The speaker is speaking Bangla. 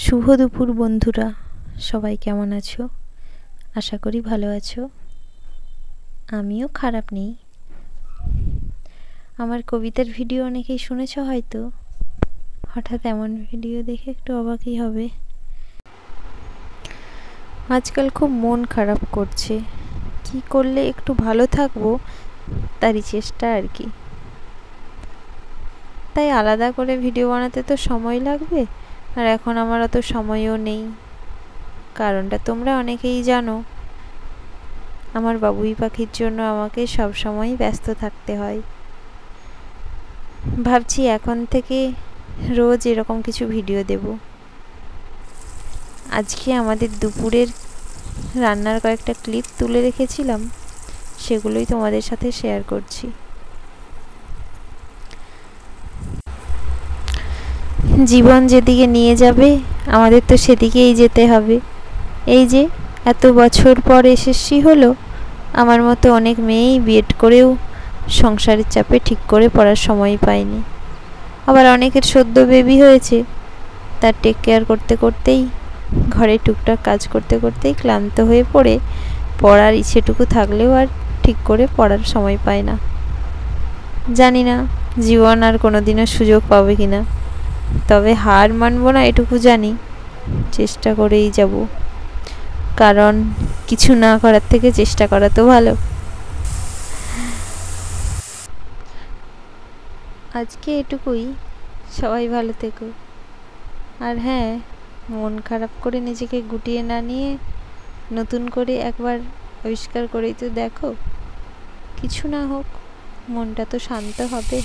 শুভ দুপুর বন্ধুরা, সবাই কেমন আছো? আশা করি ভালো আছো। আমিও খারাপ নেই। আমার কবিতার ভিডিও অনেকেই শুনেছো হয়তো। হঠাৎ এমন ভিডিও দেখে একটু অবাকই হবে। আজকাল খুব মন খারাপ করছে। কি করলে একটু ভালো থাকবো তারই চেষ্টা আর কি। তাই আলাদা করে ভিডিও বানাতে তো সময় লাগবে, আর এখন আমার অত সময়ও নেই। কারণটা তোমরা অনেকেই জানো। আমার বাবুই পাখির জন্য আমাকে সব সময় ব্যস্ত থাকতে হয়। ভাবছি এখন থেকে রোজ এরকম কিছু ভিডিও দেব। আজকে আমাদের দুপুরের রান্নার কয়েকটা ক্লিপ তুলে রেখেছিলাম, সেগুলোই তোমাদের সাথে শেয়ার করছি। জীবন যেদিকে নিয়ে যাবে আমাদের তো সেদিকেই যেতে হবে। এই যে এত বছর পর এসএসসি হলো, আমার মতো অনেক মেয়েই বিএড করেও সংসারের চাপে ঠিক করে পড়ার সময় পায়নি। আবার অনেকের সদ্য বেবি হয়েছে, তার টেক কেয়ার করতে করতেই, ঘরে টুকটাক কাজ করতে করতেই ক্লান্ত হয়ে পড়ে পড়ার ইচ্ছেটুকু থাকলেও আর ঠিক করে পড়ার সময় পায় না। জানি না জীবন আর কোনোদিনও সুযোগ পাবে কিনা, তবে হার মানব না এটুকু জানি। চেষ্টা করেই যাব, কারণ কিছু না করার থেকে চেষ্টা করা তো ভালো। আজকে এটুকুই। সবাই ভালো থেকো। আর হ্যাঁ, মন খারাপ করে নিজেকে গুটিয়ে না নিয়ে নতুন করে একবার আবিষ্কার করেই তো দেখো। কিছু না হোক, মনটা তো শান্ত হবে।